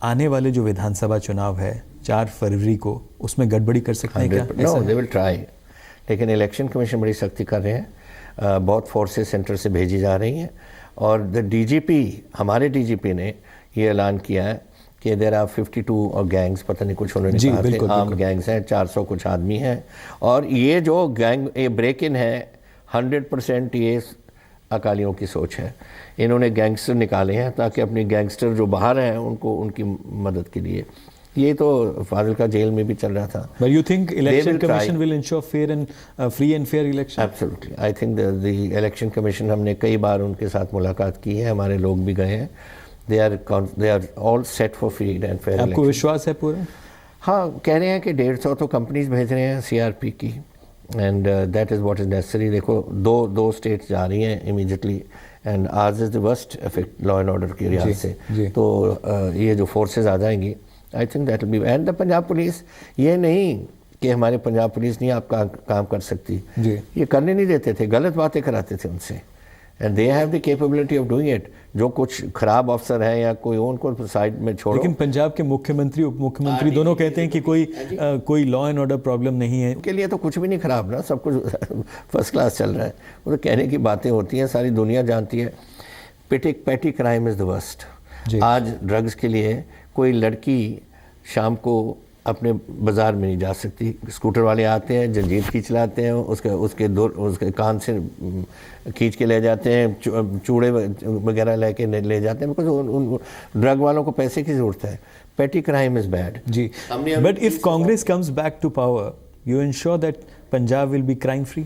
आने वाले जो विधानसभा चुनाव है 4 फरवरी को, उसमें गड़बड़ी कर सकते हैं क्या? No, they will try. लेकिन इलेक्शन कमीशन बड़ी सख्ती कर रहे हैं, बहुत फोर्सेस सेंटर से भेजी जा रही हैं। और द डीजीपी, हमारे डीजीपी ने ये ऐलान किया है कि देयर आर 52 और गैंग्स, पता नहीं कुछ उन्होंने कहा थे, आम गैंग्स हैं, 400 कुछ आदमी हैं। और ये जो गैंग ये ब्रेक इन है 100% ये अकालियों की सोच है। इन्होंने गैंगस्टर निकाले हैं ताकि अपनी गैंगस्टर जो बाहर हैं उनको उनकी मदद के लिए। ये तो फाजिलका जेल में भी चल रहा था। But you think election commission will ensure fair and free and fair election? Absolutely. I think the election commission, हमने कई बार उनके साथ मुलाकात की है, हमारे लोग भी गए हैं। They are all set for free and fair election. आपको विश्वास है पूरा? हाँ, कह रहे हैं कि 150 तो कंपनीज भेज रहे हैं CRP की, and that is what is necessary. देखो दो स्टेट्स जा रही हैं इमीडिएटली, एंड आज is the worst effect law and order के लिहाज से। तो ये जो फोर्सेज आ जाएंगी, I think that will be. And the Punjab police, ये नहीं कि हमारे पंजाब पुलिस नहीं आपका काम कर सकती, ये करने नहीं देते थे, गलत बातें कराते थे उनसे, and they have the capability of doing it. जो कुछ खराब अफसर हैं या कोई उनको साइड में छोड़ो। लेकिन पंजाब के मुख्यमंत्री उप मुख्यमंत्री दोनों कहते हैं कि कोई लॉ एंड ऑर्डर प्रॉब्लम नहीं है। उनके लिए तो कुछ भी नहीं खराब ना, सब कुछ फर्स्ट क्लास चल रहा है। वो तो कहने की बातें होती हैं, सारी दुनिया जानती है। Petty crime is the worst. जी। आज ड्रग्स के लिए कोई लड़की शाम को अपने बाज़ार में नहीं जा सकती। स्कूटर वाले आते हैं, जंजीर खींच लाते हैं, उसके कान से खींच के ले जाते हैं, चूड़े वगैरह लेके ले जाते हैं, बिकॉज उन ड्रग वालों को पैसे की ज़रूरत है। Petty crime is bad. जी, but if Congress comes back to power, you ensure that Punjab will be crime free?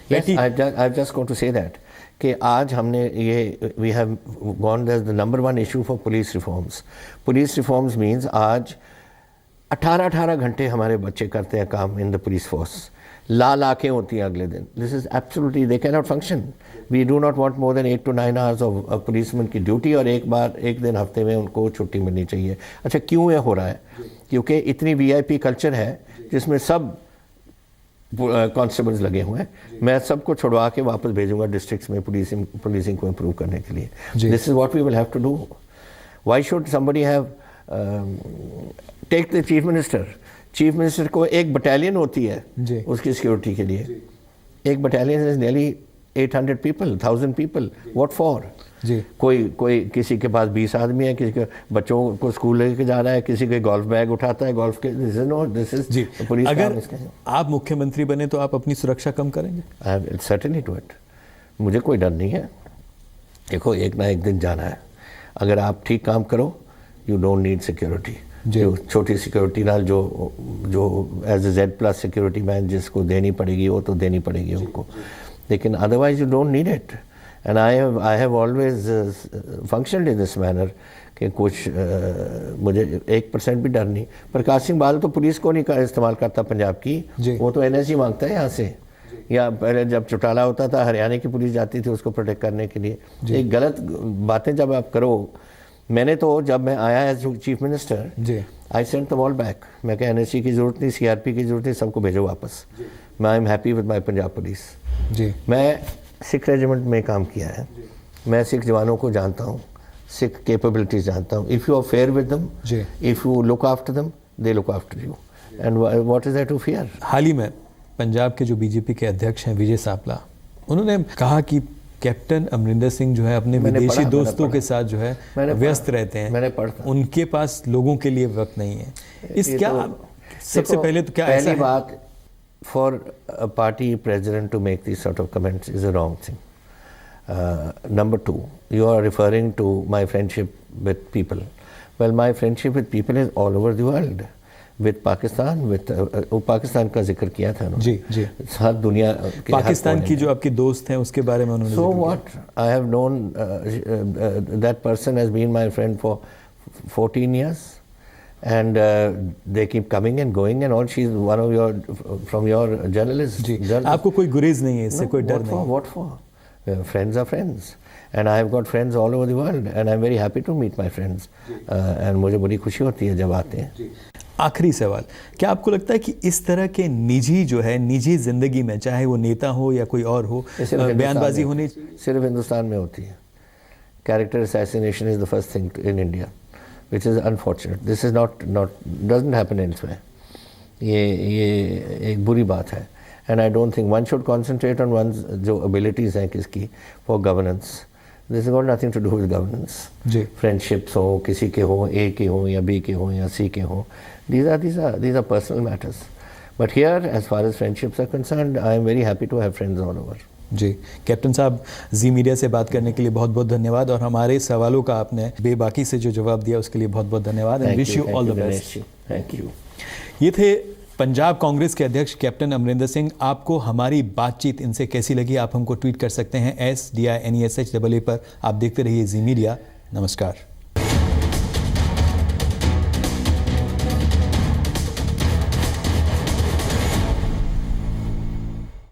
Yes, I've just going to say that कि आज हमने ये we have gone as the number one issue for police reforms. Police reforms means आज 18 घंटे हमारे बच्चे करते हैं काम in the police force. ला के होती हैं अगले दिन. This is absolutely, they cannot function. We do not want more than 8 to 9 hours of policeman की ड्यूटी, और एक दिन हफ्ते में उनको छुट्टी मिलनी चाहिए. अच्छा, क्यों ये हो रहा है? क्योंकि इतनी VIP कल्चर है जिसमें सब कॉन्स्टेबल्स लगे हुए हैं. मैं सबको छुड़वा के वापस भेजूंगा डिस्ट्रिक्ट्स में पुलिसिंग को इम्प्रूव करने के लिए. This is what we will have to do. Why should somebody have take the chief minister को एक बटालियन होती है उसकी सिक्योरिटी के लिए. एक battalion is nearly 800 people, 1000 people. What for? जी. कोई किसी के पास 20 आदमी है, किसी के बच्चों को स्कूल लेके जा रहा है, किसी के गोल्फ बैग उठाता है, गोल्फ के. This is police. अगर आप मुख्यमंत्री बने तो आप अपनी सुरक्षा कम करेंगे? I will certainly do it. मुझे कोई डर नहीं है. देखो, एक ना एक दिन जाना है. अगर आप ठीक काम करो, यू डोंट नीड सिक्योरिटी. जो छोटी सिक्योरिटी ना जो as a Z+ security man जिसको देनी पड़ेगी, वो तो देनी पड़ेगी उनको. लेकिन otherwise you don't need it. And I have always functioned in this manner कि कुछ मुझे 1% भी डर नहीं. प्रकाश सिंह बादल तो पुलिस को नहीं इस्तेमाल करता पंजाब की, वो तो NSG मांगता है यहाँ से. या पहले जब चौटाला होता था, हरियाणा की पुलिस जाती थी उसको प्रोटेक्ट करने के लिए. एक गलत बातें जब आप करो. मैंने तो जब मैं आया as chief minister, I sent them all back. मैं कहा NSG की ज़रूरत नहीं, CRP की ज़रूरत नहीं, सबको भेजो वापस. मैं I am happy with my Punjab police. जी. मैं सिख रेजिमेंट में काम किया है. मैं सिख जवानों को जानता हूँ, सिख कैपेबिलिटीज जानता हूँ. If you are fair with them, if you look after them, they look after you. And what is there to fear? हाल ही में पंजाब के जो BJP के अध्यक्ष हैं विजय सापला, उन्होंने कहा कि कैप्टन अमरिंदर सिंह जो है अपने विदेशी दोस्तों के साथ जो है व्यस्त रहते हैं. मैंने पढ़ा. उनके पास लोगों के लिए वक्त नहीं है. सबसे पहले तो क्या पहली बात, for a party president to make these sort of comments is a wrong thing. Number two, you are referring to my friendship with people. Well, my friendship with people is all over the world. With Pakistan, with Pakistan का जिक्र किया था ना. जी. हर दुनिया के पाकिस्तान की जो आपके दोस्त हैं उसके बारे में उन्होंने So what? I have known that person has been my friend for 14 years. And they keep coming and going and all. She's one of from your journalists. जी. आपको कोई गुरेज नहीं है इससे? कोई डर नहीं? What for? Friends are friends. And I have got friends all over the world. And I'm very happy to meet my friends. And मुझे बड़ी खुशी होती है जब आते हैं. आखिरी सवाल, क्या आपको लगता है कि इस तरह के निजी जिंदगी में, चाहे वो नेता हो या कोई और हो, बयानबाजी होनी सिर्फ हिंदुस्तान में होती है? Character assassination is the first thing in India, which is unfortunate. This is doesn't happen elsewhere. ये एक बुरी बात है. And I don't think one should concentrate on one's जो abilities हैं किसकी for governance. This has got nothing to do with governance. Friendships हो, किसी के हो, A के हो या B के हो या C के हो. These are personal matters. But here, as far as friendships are concerned, I am very happy to have friends all over. जी. कैप्टन साहब, जी मीडिया से बात करने के लिए बहुत बहुत धन्यवाद, और हमारे सवालों का आपने बेबाकी से जो जवाब दिया उसके लिए बहुत बहुत धन्यवाद. And wish you all the best. Thank you. ये थे पंजाब कांग्रेस के अध्यक्ष कैप्टन अमरिंदर सिंह. आपको हमारी बातचीत इनसे कैसी लगी, आप हमको ट्वीट कर सकते हैं SDINESHAA पर. आप देखते रहिए जी मीडिया. नमस्कार.